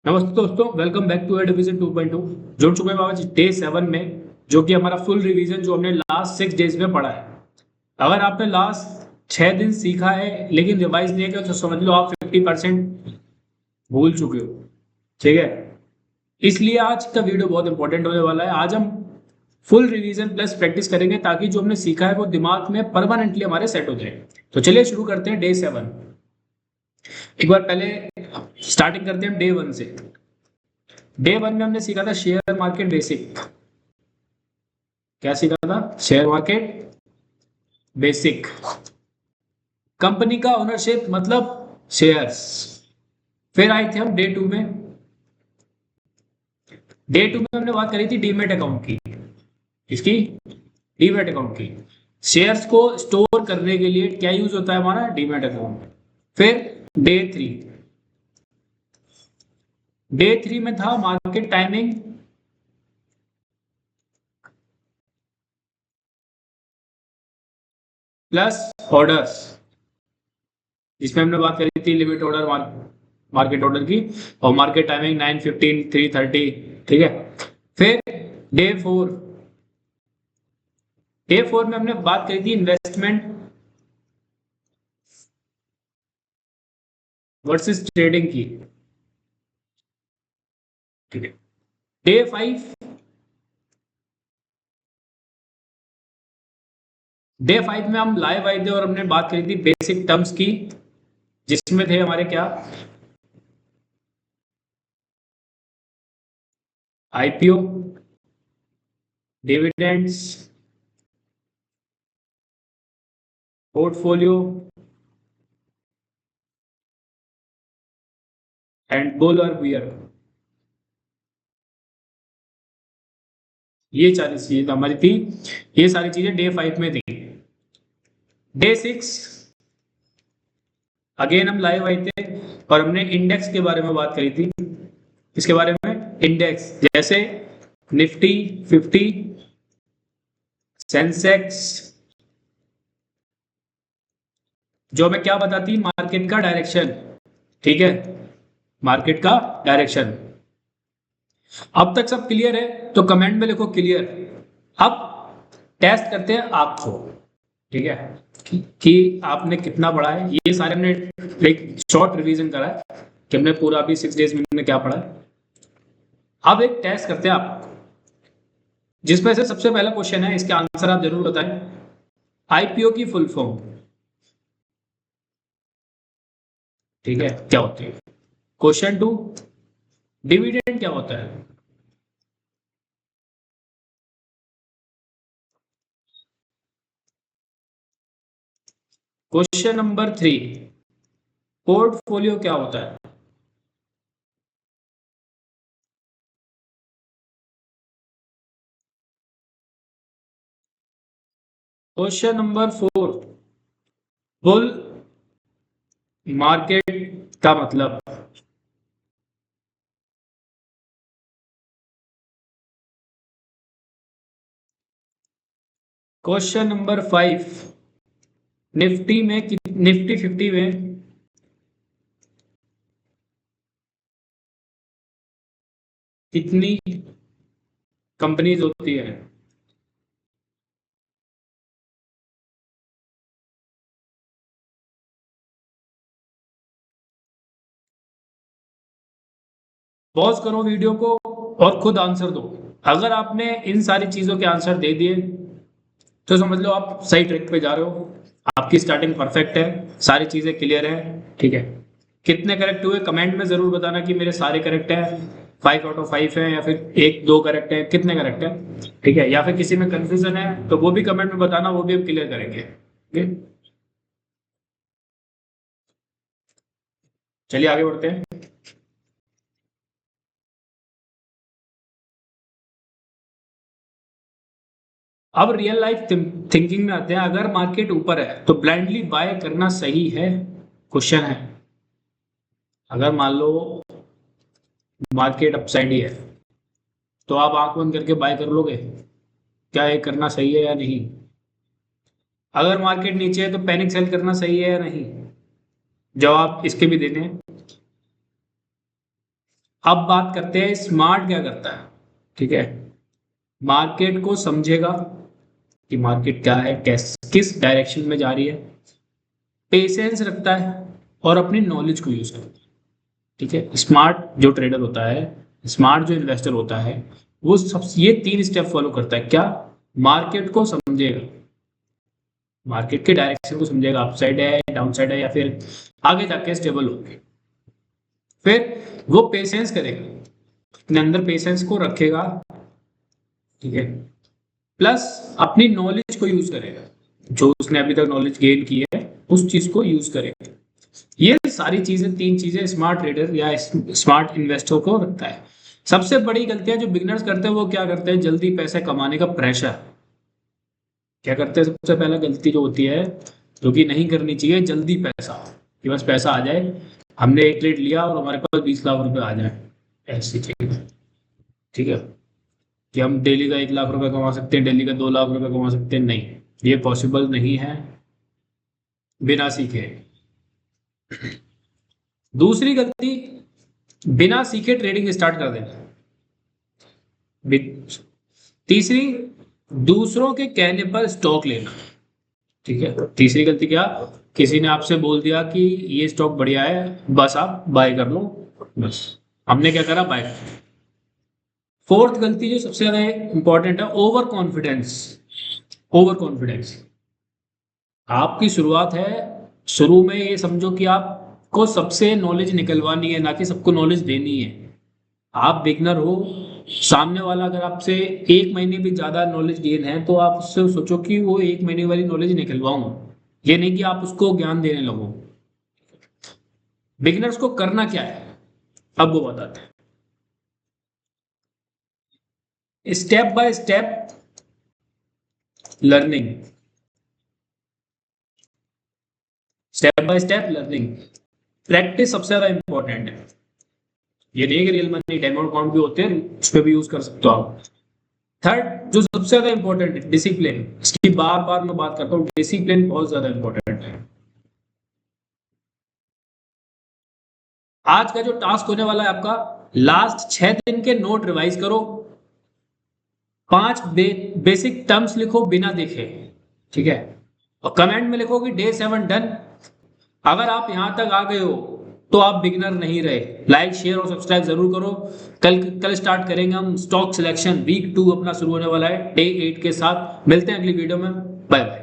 नमस्ते दोस्तों, welcome back to division 2.2। जुड़ चुके हैं आज डे 7 में, जो कि हमारा फुल रिवीजन जो हमने लास्ट 6 डेज में पढ़ा है। अगर आपने लास्ट 6 दिन सीखा है लेकिन रिवाइज नहीं किया तो समझ लो आप 50% भूल चुके हो। ठीक है, इसलिए आज का वीडियो बहुत इंपॉर्टेंट होने वाला है। आज हम फुल रिवीजन प्लस प्रैक्टिस करेंगे ताकि जो हमने सीखा है वो दिमाग में परमानेंटली हमारे सेट हो जाए। तो चलिए शुरू करते हैं डे 7। एक बार पहले स्टार्टिंग करते हैं डे 1 से। डे 1 में हमने सीखा था शेयर मार्केट बेसिक। क्या सीखा था? Share market basic. कंपनी का ओनरशिप मतलब शेयर्स। फिर आए थे हम डे 2 में। डे 2 में हमने बात करी थी डीमेट अकाउंट की। इसकी डीमेट अकाउंट की। शेयर्स को स्टोर करने के लिए क्या यूज होता है हमारा? Demat account. फिर डे 3। डे 3 में था मार्केट टाइमिंग प्लस ऑर्डर्स, जिसमें हमने बात करी थी लिमिट ऑर्डर मार्केट ऑर्डर की, और मार्केट टाइमिंग 9:15 3:30। ठीक है। फिर डे 4। डे 4 में हमने बात करी थी इन्वेस्टमेंट वर्सेस ट्रेडिंग की। ठीक है। डे 5। डे 5 में हम लाइव आए थे और हमने बात करी थी बेसिक टर्म्स की, जिसमें थे हमारे क्या? IPO, dividends, portfolio and bull और बियर। ये सारी चीजें हमारी थी। ये सारी चीजें डे 5 में थी। डे 6 अगेन हम लाइव आए थे और हमने इंडेक्स के बारे में बात करी थी। इसके बारे में इंडेक्स जैसे निफ्टी 50, सेंसेक्स, जो हमें क्या बताती? मार्केट का डायरेक्शन। ठीक है, मार्केट का डायरेक्शन। अब तक सब क्लियर है तो कमेंट में लिखो क्लियर। अब टेस्ट करते हैं आपको। ठीक है, कि आपने कितना पढ़ा है। ये सारे हमने एक शॉर्ट रिवीजन करा है कि हमने पूरा अभी 6 डेज में हमने क्या पढ़ा है। अब एक टेस्ट करते हैं आप, जिसमें से सबसे पहला क्वेश्चन है, इसके आंसर आप जरूर बताएं। आईपीओ की फुल फॉर्म, ठीक है, क्या होती है? क्वेश्चन 2, डिविडेंड क्या होता है? क्वेश्चन नंबर 3, पोर्टफोलियो क्या होता है? क्वेश्चन नंबर 4, बुल मार्केट का मतलब? क्वेश्चन नंबर 5, निफ्टी 50 में कितनी कंपनीज होती है? पॉज करो वीडियो को और खुद आंसर दो। अगर आपने इन सारी चीजों के आंसर दे दिए तो समझ लो आप सही ट्रैक पे जा रहे हो। आपकी स्टार्टिंग परफेक्ट है, सारी चीजें क्लियर है। ठीक है, कितने करेक्ट हुए कमेंट में जरूर बताना कि मेरे सारे करेक्ट है, 5 आउट ऑफ 5 है, या फिर 1 2 करेक्ट है, कितने करेक्ट है। ठीक है, या फिर किसी में कंफ्यूजन है तो वो भी कमेंट में बताना, वो भी हम क्लियर करेंगे। ठीक है, चलिए आगे बढ़ते हैं। अब रियल लाइफ थिंकिंग में आते हैं। अगर मार्केट ऊपर है तो ब्लाइंडली बाय करना सही है? क्वेश्चन है। अगर मान लो मार्केट अपसाइड ही है तो आप आंख बंद करके बाय कर लोगे? क्या ये करना सही है या नहीं? अगर मार्केट नीचे है तो पैनिक सेल करना सही है या नहीं? जवाब इसके भी देने हैं। अब बात करते हैं स्मार्ट क्या करता है। ठीक है, मार्केट को समझेगा कि मार्केट क्या है, किस डायरेक्शन में जा रही है, पेशेंस रखता है और अपनी नॉलेज को यूज करता है। ठीक है, स्मार्ट जो ट्रेडर होता है, स्मार्ट जो इन्वेस्टर होता है, वो सब ये 3 स्टेप फॉलो करता है। क्या? मार्केट को समझेगा, मार्केट के डायरेक्शन को समझेगा, अप साइड है, डाउन साइड है, या फिर आगे जाके स्टेबल होगी। फिर वो पेशेंस करेगा, अपने अंदर पेशेंस को रखेगा। ठीक है, प्लस अपनी नॉलेज को यूज करेगा, जो उसने अभी तक नॉलेज गेन की है उस चीज को यूज करेगा। ये सारी चीजें, 3 चीजें स्मार्ट ट्रेडर या स्मार्ट इन्वेस्टर को रखता है। सबसे बड़ी गलतियां जो बिगनर्स करते हैं वो क्या करते हैं, जल्दी पैसे कमाने का प्रेशर। क्या करते हैं, सबसे पहला गलती जो होती है, जो कि नहीं करनी चाहिए, जल्दी पैसा, कि बस पैसा आ जाए, हमने एक ट्रेड लिया और हमारे पास 20 लाख रुपए आ जाए, ऐसी चीज। ठीक है, कि हम डेली का 1 लाख रुपए कमा सकते हैं, डेली का 2 लाख रुपए कमा सकते हैं, नहीं, ये पॉसिबल नहीं है बिना सीखे। दूसरी गलती, बिना सीखे ट्रेडिंग स्टार्ट कर देना। तीसरी, दूसरों के कहने पर स्टॉक लेना। ठीक है, तीसरी गलती क्या, किसी ने आपसे बोल दिया कि ये स्टॉक बढ़िया है, बस आप बाय कर लो, बस हमने क्या करा, बाय कर। फोर्थ गलती जो सबसे ज्यादा इंपॉर्टेंट है, ओवर कॉन्फिडेंस। ओवर कॉन्फिडेंस, आपकी शुरुआत है, शुरू में ये समझो कि आपको सबसे नॉलेज निकलवानी है, ना कि सबको नॉलेज देनी है। आप बिगनर हो, सामने वाला अगर आपसे 1 महीने भी ज्यादा नॉलेज गेन है तो आप उससे सोचो कि वो 1 महीने वाली नॉलेज निकलवाऊं, ये नहीं कि आप उसको ज्ञान देने लगो। बिगनर्स को करना क्या है, अब वो बताते हैं। Step by step learning, step by step learning, practice सबसे ज्यादा इंपॉर्टेंट है। ये नहीं कि रियल मनी डेमो अकाउंट भी होते हैं, उस पर भी यूज कर सकते हो आप। थर्ड जो सबसे ज्यादा इंपॉर्टेंट है, डिसिप्लिन। इसकी बार बार मैं बात करता हूँ, डिसिप्लिन बहुत ज्यादा इंपॉर्टेंट है। आज का जो टास्क होने वाला है आपका, लास्ट 6 दिन के नोट रिवाइज करो, 5 बेसिक टर्म्स लिखो बिना देखे। ठीक है, और कमेंट में लिखो कि डे 7 डन। अगर आप यहां तक आ गए हो तो आप बिगिनर नहीं रहे। लाइक शेयर और सब्सक्राइब जरूर करो। कल कल स्टार्ट करेंगे हम स्टॉक सिलेक्शन, वीक 2 अपना शुरू होने वाला है डे 8 के साथ। मिलते हैं अगली वीडियो में, बाय बाय।